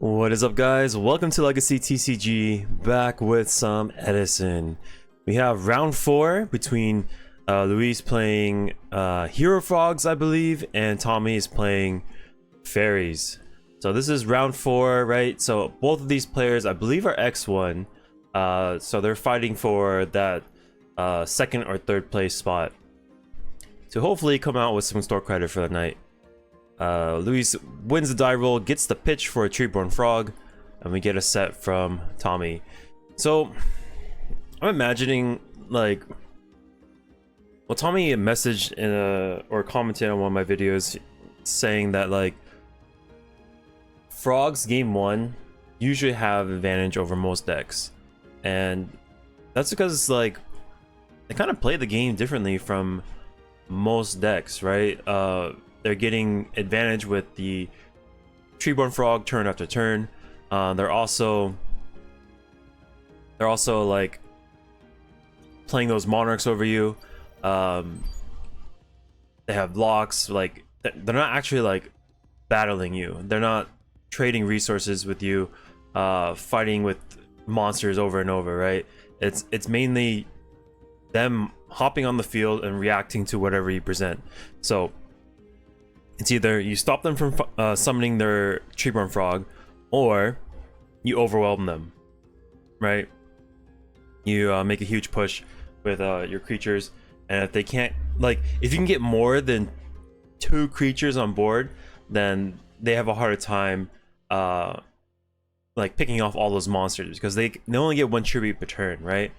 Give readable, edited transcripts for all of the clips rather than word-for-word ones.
What is up, guys? Welcome to Legacy TCG, back with some Edison. We have round 4 between Luis playing Hero Frogs, I believe, and Tommy is playing Fairies. So this is round 4, right? So both of these players, I believe, are X1. So they're fighting for that second or third place spot to hopefully come out with some store credit for the night. Luis wins the die roll, gets the pitch for a Treeborn Frog, and we get a set from Tommy. So I'm imagining, like, well, Tommy messaged in or commented on one of my videos saying that, like, Frogs game 1 usually have advantage over most decks, and that's because, like, they kind of play the game differently from most decks, right? They're getting advantage with the Treeborn Frog turn after turn. They're also like playing those monarchs over you. They have blocks. Like, they're not actually like battling you. They're not trading resources with you, fighting with monsters over and over, right? It's mainly them hopping on the field and reacting to whatever you present. So it's either you stop them from summoning their Treeborn Frog, or you overwhelm them, right? You make a huge push with your creatures, and if they can't, like, if you can get more than 2 creatures on board, then they have a harder time like picking off all those monsters, because they only get 1 tribute per turn, right?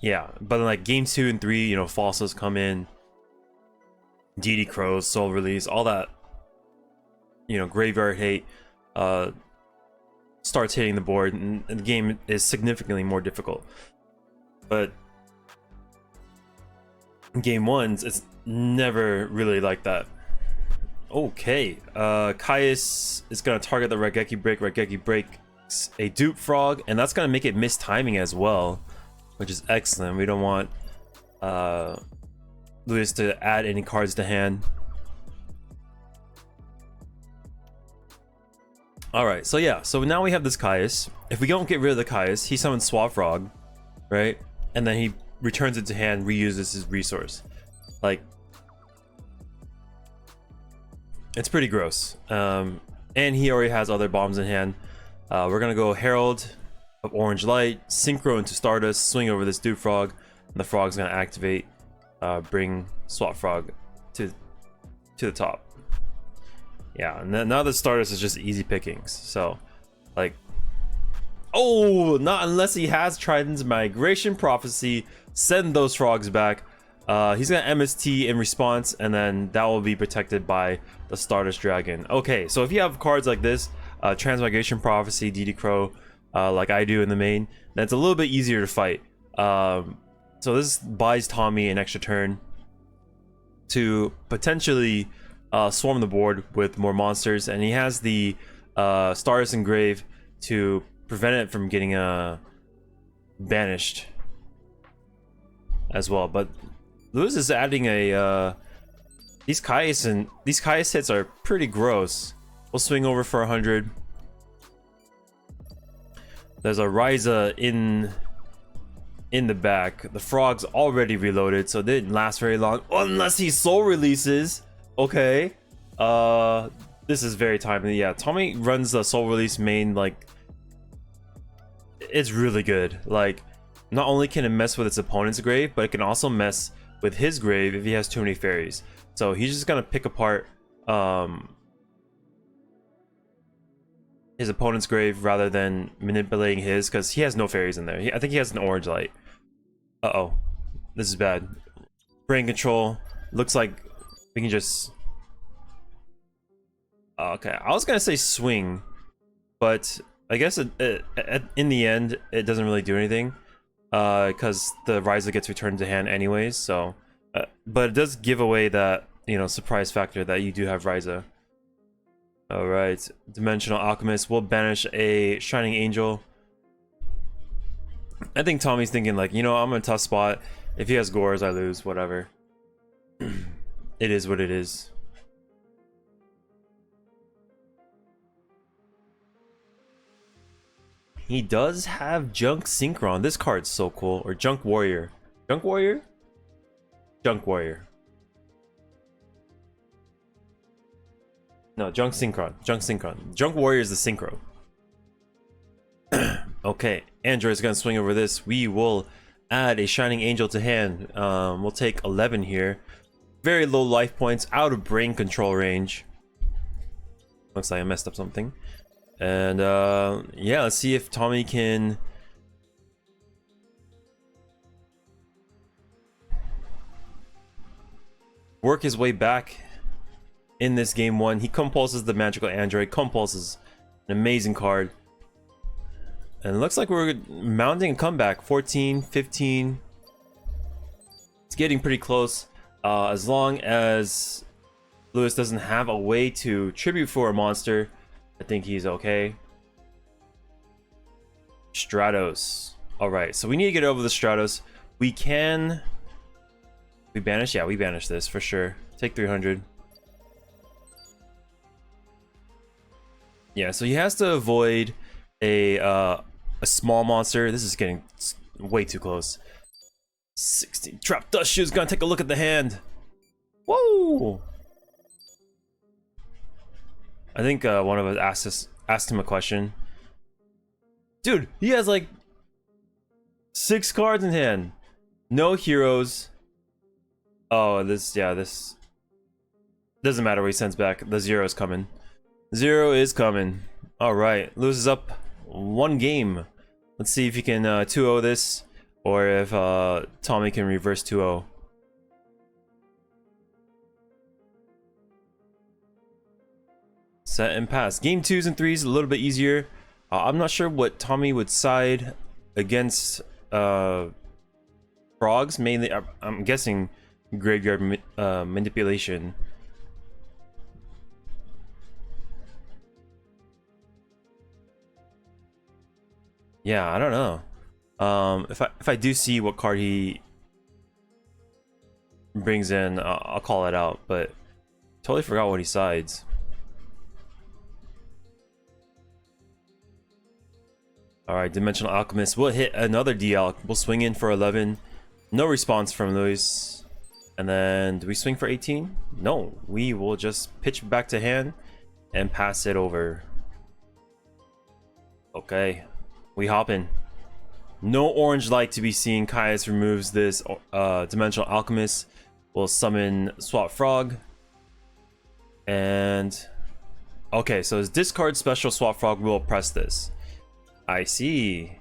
Yeah, but like game 2 and 3, you know, Falsos come in, DD Crows, Soul Release, all that, you know, graveyard hate starts hitting the board, and the game is significantly more difficult. But in game 1s, it's never really like that. Okay, Caius is going to target the Raigeki Break. Raigeki breaks a dupe frog, and that's going to make it miss timing as well, which is excellent. We don't want Luis to add any cards to hand. Alright, so yeah, so now we have this Caius. If we don't get rid of the Caius, he summons Swap Frog, right? And then he returns it to hand, reuses his resource. Like, it's pretty gross. And he already has other bombs in hand. We're gonna go Herald of Orange Light, Synchro into Stardust, swing over this Dude Frog, and the Frog's gonna activate. Bring Swap Frog to the top. Yeah, and then now the Stardust is just easy pickings. So, like, oh, not unless he has Trident's Migration Prophecy. Send those frogs back. He's gonna MST in response, and then that will be protected by the Stardust Dragon. Okay, so if you have cards like this, Transmigration Prophecy, DD Crow, like I do in the main, then it's a little bit easier to fight. So this buys Tommy an extra turn to potentially swarm the board with more monsters, and he has the Stardust Engrave to prevent it from getting banished as well. But Lewis is adding a these Caius hits are pretty gross. We'll swing over for 100. There's a Ryza in the back. The Frog's already reloaded, so it didn't last very long, unless he soul releases. Okay, this is very timely. Yeah, Tommy runs the soul release main. Like, it's really good. Like, not only can it mess with its opponent's grave, but it can also mess with his grave if he has too many fairies. So he's just gonna pick apart his opponent's grave rather than manipulating his, because he has no fairies in there. I think he has an Orange Light. Uh-oh, this is bad. Brain control. Looks like we can just... Okay, I was gonna say swing, but I guess in the end, it doesn't really do anything, because the Ryza gets returned to hand anyways, so... but it does give away that, you know, surprise factor that you do have Ryza. Alright, Dimensional Alchemist will banish a Shining Angel. I think Tommy's thinking, like, you know, I'm in a tough spot. If he has Gores, I lose, whatever. It is what it is. he does have Junk Synchron. This card's so cool. Or Junk Warrior. Junk Warrior? Junk Warrior. No, Junk Synchron. Junk Synchron. Junk Warrior is the Synchro. Okay, Android's gonna swing over this. We will add a Shining Angel to hand. We'll take 11 here. Very low life points, out of brain control range. Looks like I messed up something. And yeah, let's see if Tommy can work his way back in this game one. He compulses the magical android. Compulses an amazing card. And it looks like we're mounting a comeback. 14, 15. It's getting pretty close. As long as Lewis doesn't have a way to tribute for a monster, I think he's okay. Stratos. Alright, so we need to get over the Stratos. We can... We banish? Yeah, we banish this for sure. Take 300. Yeah, so he has to avoid a small monster. This is getting way too close. 16. Trap Dust Shoe's gonna take a look at the hand. Whoa! I think one of us asked him a question. Dude, he has like 6 cards in hand. No heroes. Oh, this doesn't matter what he sends back. The 0 is coming. 0 is coming. Alright, Lewis is up 1 game. Let's see if he can 2-0 this, or if Tommy can reverse 2-0. Set and pass. Game 2s and 3s a little bit easier. I'm not sure what Tommy would side against frogs. Mainly, I'm guessing graveyard manipulation. Yeah, I don't know. If I do see what card he brings in, I'll call it out. But totally forgot what he sides. Alright, Dimensional Alchemist. We'll hit another DL. We'll swing in for 11. No response from Luis. And then, do we swing for 18? No, we will just pitch back to hand and pass it over. Okay, we hop in. No orange light to be seen. Caius removes this Dimensional Alchemist. We'll summon Swap Frog. And... okay, so his discard special Swap Frog will press this. I see.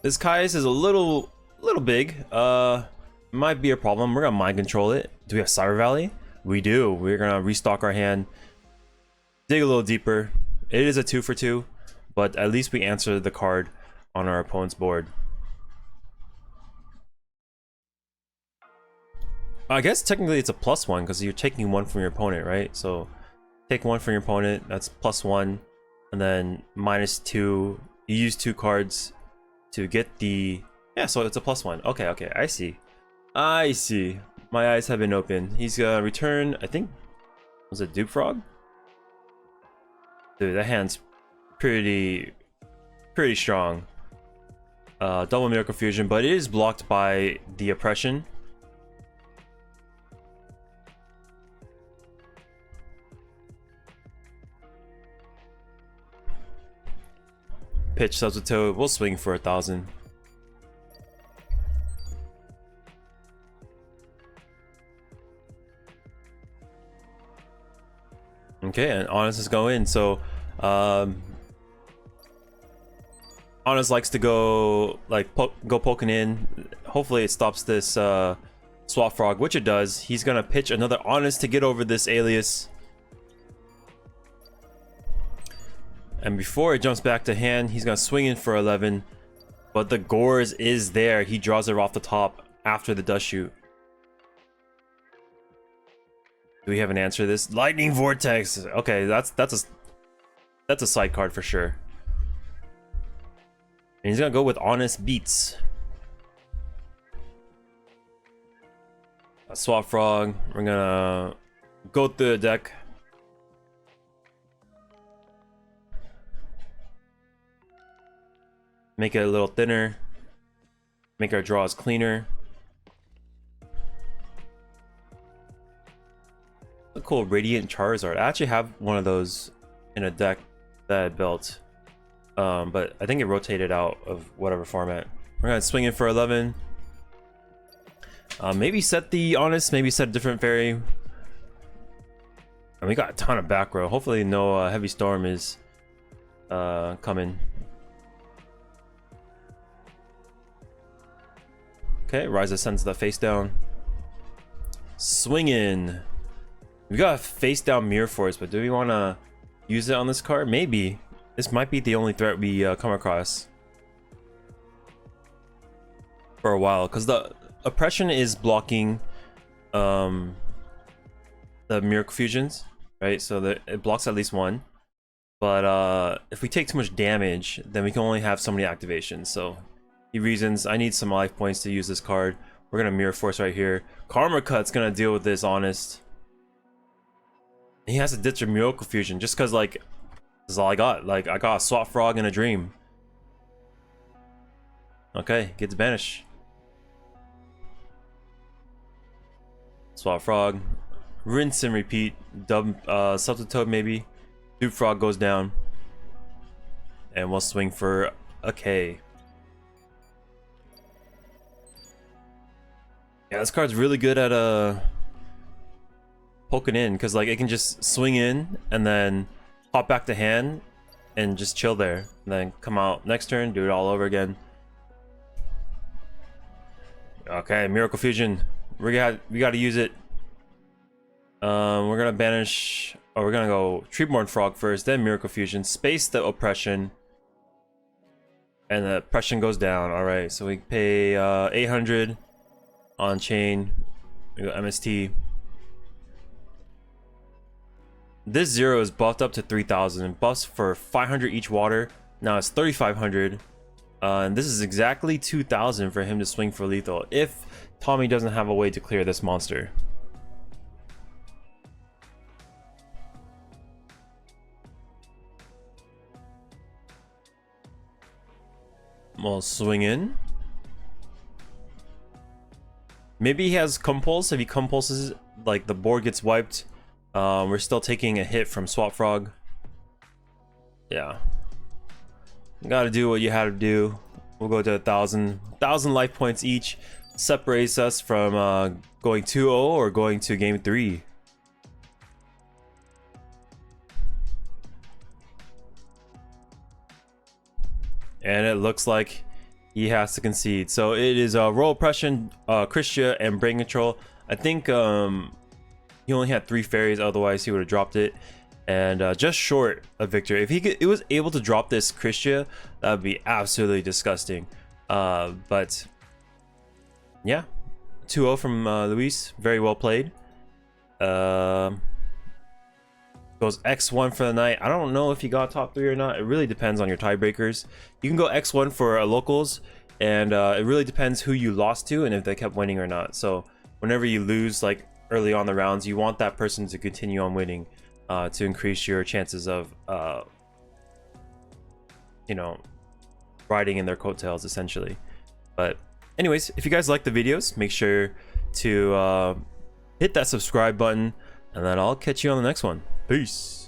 This Caius is a little big. Might be a problem. We're gonna mind control it. Do we have Cyber Valley? We do. We're gonna restock our hand. Dig a little deeper. It is a 2 for 2, but at least we answer the card on our opponent's board. I guess technically it's a +1 because you're taking 1 from your opponent, right? So take 1 from your opponent. That's +1. And then -2, you use 2 cards to get the... yeah, so it's a +1. Okay, I see. I see. My eyes have been open. He's gonna return, I think... was it Dupe Frog? Dude, that hand's pretty strong. Double Miracle Fusion, but it is blocked by the Oppression. Pitch Substitute. We'll swing for 1,000. Okay, and Honest is going. So, Honest likes to go like go poking in. Hopefully, it stops this Swap Frog, which it does. He's gonna pitch another Honest to get over this Alias. And before it jumps back to hand, he's gonna swing in for 11. But the Gores is there. He draws it off the top after the Dust Shoot. Do we have an answer to this? Lightning Vortex. Okay, that's a side card for sure. And he's gonna go with Honest Beats. A Swap Frog. We're gonna go through the deck. make it a little thinner, make our draws cleaner. A cool Radiant Charizard. I actually have one of those in a deck that I built, but I think it rotated out of whatever format. We're gonna swing in for 11. Maybe set the Honest, maybe set a different fairy. And we got a ton of back row. Hopefully no heavy storm is coming. Okay, Ryza sends the face down. Swing in. We got a face down Mirror Force, but do we want to use it on this card? Maybe. This might be the only threat we come across for a while, because the Oppression is blocking the Miracle Fusions, right? So that it blocks at least one. But if we take too much damage, then we can only have so many activations. So he reasons I need some life points to use this card. We're gonna Mirror Force right here. Karma Cut's gonna deal with this Honest. He has to ditch a Miracle Fusion just because, like, this is all I got. Like, I got a Swap Frog and a Dream. Okay, gets banished. Swap Frog, rinse and repeat. Dub Subtoad maybe. Dupe Frog goes down, and we'll swing for a K. Yeah, this card's really good at poking in, because like it can just swing in and then hop back to hand and just chill there, and then come out next turn, do it all over again. Okay, Miracle Fusion. We got to use it. We're gonna banish. Oh, we're gonna go Treeborn Frog first, then Miracle Fusion. Space the Oppression, and the Oppression goes down. All right, so we pay 800 on chain. We go MST. This 0 is buffed up to 3,000. Buffs for 500 each water. Now it's 3,500. And this is exactly 2,000 for him to swing for lethal if Tommy doesn't have a way to clear this monster. We'll swing in. Maybe he has Compulse. If he compulses, like, the board gets wiped. We're still taking a hit from Swap Frog. Yeah. You gotta do what you had to do. We'll go to 1,000 life points each. Separates us from going 2-0 or going to game 3. And it looks like he has to concede. So it is Royal Oppression, Christia, and Brain Control. I think he only had 3 fairies, otherwise he would have dropped it. And just short of victory. If it was able to drop this Christia, that would be absolutely disgusting. But yeah, 2-0 from Luis. Very well played. Goes X1 for the night. I don't know if he got top 3 or not. It really depends on your tiebreakers. You can go X1 for locals, and it really depends who you lost to and if they kept winning or not. So whenever you lose, like early on the rounds, you want that person to continue on winning to increase your chances of you know, riding in their coattails essentially. But anyways, if you guys like the videos, make sure to hit that subscribe button, and then I'll catch you on the next one. Peace.